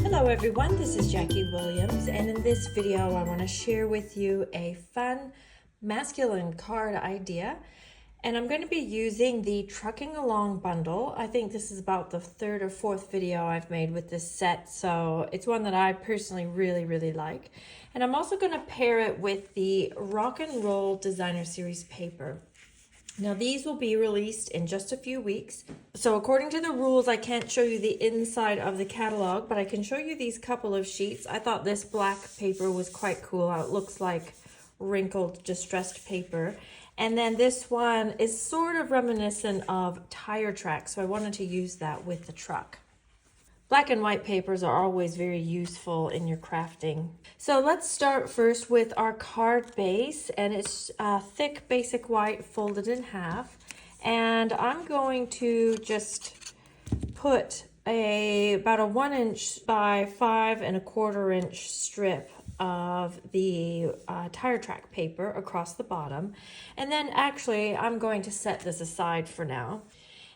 Hello everyone, this is Jackie Williams, and in this video I want to share with you a fun masculine card idea. And I'm going to be using the Trucking Along bundle. I think this is about the third or fourth video I've made with this set, so it's one that I personally really like. And I'm also going to pair it with the Rock and Roll Designer Series paper. Now these will be released in just a few weeks. So according to the rules, I can't show you the inside of the catalog, but I can show you these couple of sheets. I thought this black paper was quite cool. It looks like wrinkled, distressed paper. And then this one is sort of reminiscent of tire tracks, so I wanted to use that with the truck. Black and white papers are always very useful in your crafting. So let's start first with our card base, and it's thick basic white folded in half. And I'm going to just put about a 1 inch by 5 1/4 inch strip of the tire track paper across the bottom. And then actually I'm going to set this aside for now.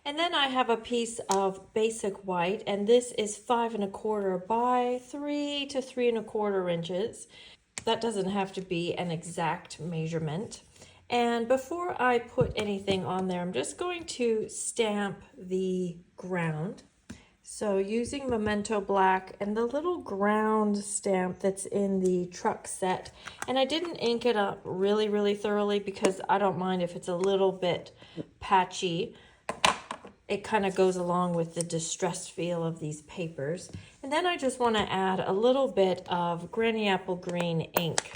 And then I have a piece of basic white, and this is 5 1/4 by 3 to 3 1/4 inches. That doesn't have to be an exact measurement. And before I put anything on there, I'm just going to stamp the ground. So using Memento Black and the little ground stamp that's in the truck set. And I didn't ink it up really thoroughly because I don't mind if it's a little bit patchy. It kind of goes along with the distressed feel of these papers. And then I just want to add a little bit of Granny Apple Green ink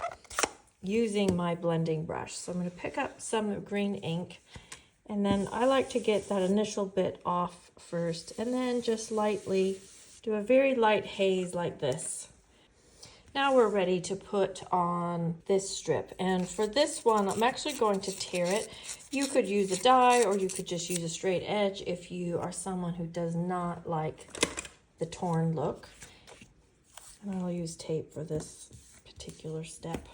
using my blending brush. So I'm going to pick up some green ink, and then I like to get that initial bit off first, and then just lightly do a very light haze like this. Now we're ready to put on this strip, and for this one I'm actually going to tear it. You could use a die, or you could just use a straight edge if you are someone who does not like the torn look. And I'll use tape for this particular step.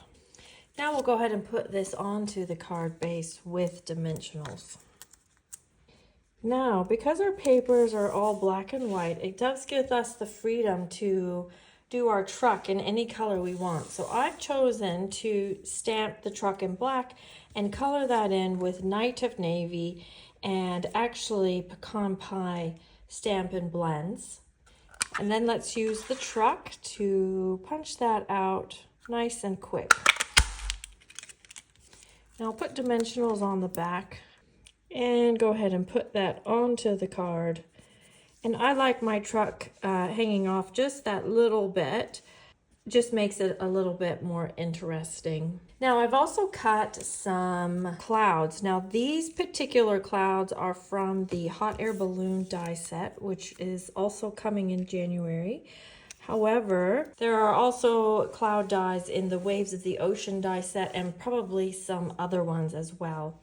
Now we'll go ahead and put this onto the card base with dimensionals. Now, because our papers are all black and white, it does give us the freedom to do our truck in any color we want. So I've chosen to stamp the truck in black and color that in with Night of Navy and actually Pecan Pie Stampin' Blends. And then let's use the truck to punch that out nice and quick. Now I'll put dimensionals on the back and go ahead and put that onto the card. And I like my truck hanging off just that little bit. Just makes it a little bit more interesting. Now I've also cut some clouds. Now these particular clouds are from the Hot Air Balloon die set, which is also coming in January. However, there are also cloud dies in the Waves of the Ocean die set and probably some other ones as well.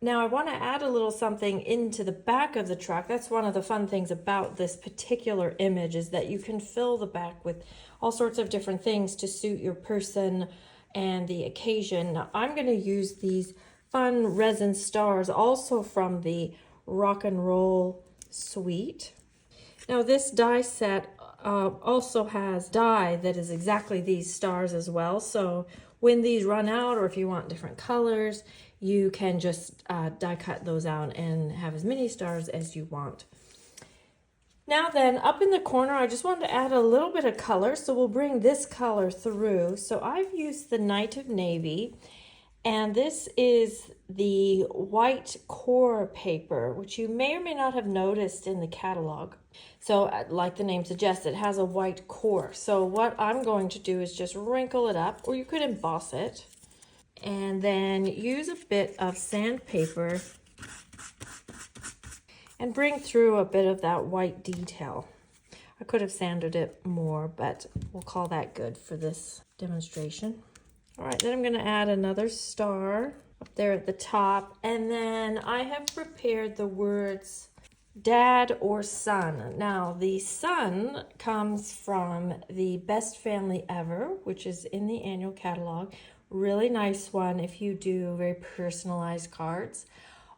Now I want to add a little something into the back of the truck. That's one of the fun things about this particular image, is that you can fill the back with all sorts of different things to suit your person and the occasion. Now I'm going to use these fun resin stars also from the Rock and Roll suite. Now this die set also has die that is exactly these stars as well. So when these run out, or if you want different colors, you can just die cut those out and have as many stars as you want. Now then, up in the corner, I just wanted to add a little bit of color, so we'll bring this color through. So I've used the Night of Navy, and this is the white core paper, which you may or may not have noticed in the catalog. So like the name suggests, it has a white core. So what I'm going to do is just wrinkle it up, or you could emboss it, and then use a bit of sandpaper and bring through a bit of that white detail. I could have sanded it more, but we'll call that good for this demonstration. All right, then I'm going to add another star up there at the top, and then I have prepared the words Dad or Son. Now the son comes from the Best Family Ever, which is in the annual catalog. Really nice one if you do very personalized cards.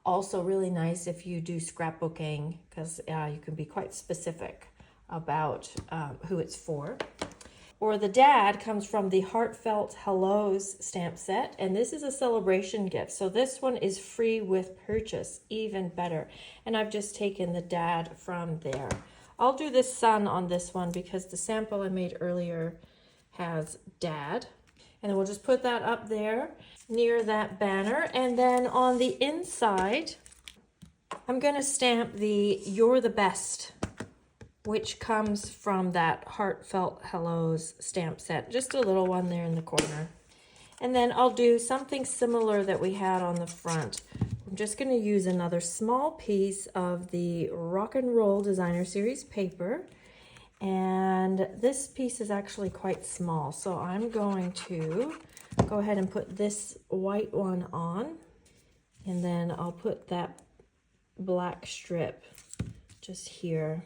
Also really nice if you do scrapbooking, because you can be quite specific about who it's for. Or the dad comes from the Heartfelt Hellos stamp set, and this is a celebration gift. So this one is free with purchase, even better. And I've just taken the dad from there. I'll do the son on this one because the sample I made earlier has dad. And then we'll just put that up there near that banner. And then on the inside, I'm gonna stamp the You're the Best, which comes from that Heartfelt Hellos stamp set. Just a little one there in the corner. And then I'll do something similar that we had on the front. I'm just gonna use another small piece of the Rock and Roll Designer Series paper. And this piece is actually quite small. So I'm going to go ahead and put this white one on. And then I'll put that black strip just here.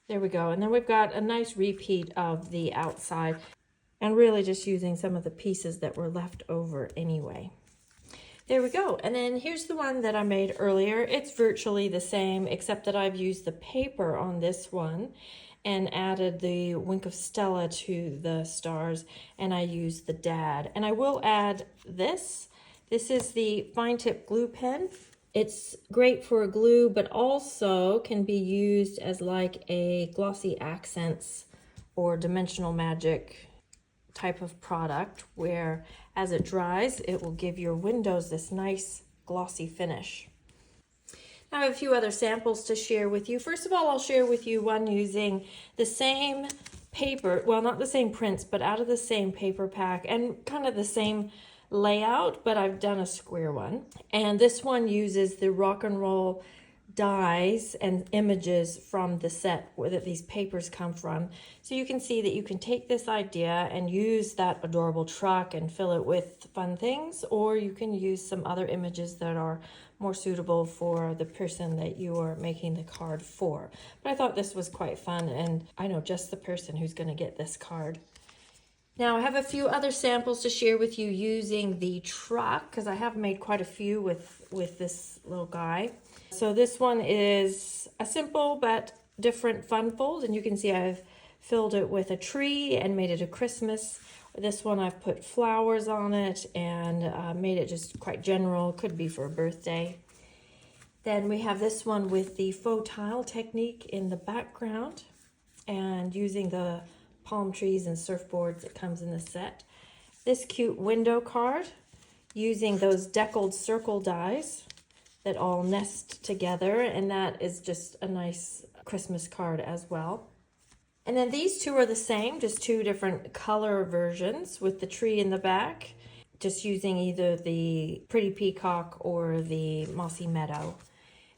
There we go. And then we've got a nice repeat of the outside, and really just using some of the pieces that were left over anyway. There we go. And then here's the one that I made earlier. It's virtually the same, except that I've used the paper on this one and added the Wink of Stella to the stars, and I used the dad. And I will add this. This is the fine tip glue pen. It's great for glue, but also can be used as like a glossy accents or dimensional magic type of product, where as it dries, it will give your windows this nice glossy finish. Now I have a few other samples to share with you. First of all, I'll share with you one using the same paper, well, not the same prints, but out of the same paper pack and kind of the same layout, but I've done a square one. And this one uses the Rock and Roll dies and images from the set where these papers come from. So you can see that you can take this idea and use that adorable truck and fill it with fun things, or you can use some other images that are more suitable for the person that you are making the card for. But I thought this was quite fun, and I know just the person who's going to get this card. Now I have a few other samples to share with you using the truck, because I have made quite a few with this little guy. So this one is a simple but different fun fold, and you can see I've filled it with a tree and made it a Christmas. This one I've put flowers on it and made it just quite general, could be for a birthday. Then we have this one with the faux tile technique in the background and using the palm trees and surfboards that comes in the set. This cute window card using those deckled circle dies that all nest together, and that is just a nice Christmas card as well. And then these two are the same, just two different color versions with the tree in the back, just using either the Pretty Peacock or the Mossy Meadow.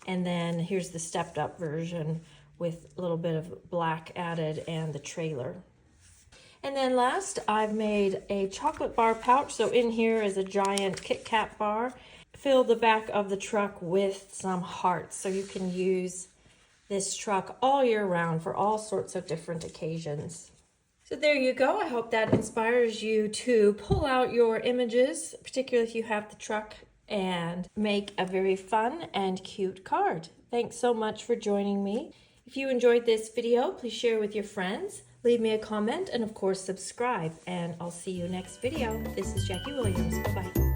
And then here's the stepped up version with a little bit of black added and the trailer. And then last, I've made a chocolate bar pouch. So in here is a giant Kit Kat bar. Fill the back of the truck with some hearts. So you can use this truck all year round for all sorts of different occasions. So there you go. I hope that inspires you to pull out your images, particularly if you have the truck, and make a very fun and cute card. Thanks so much for joining me. If you enjoyed this video, please share with your friends. Leave me a comment and of course subscribe, and I'll see you next video. This is Jackie Williams. Bye-bye.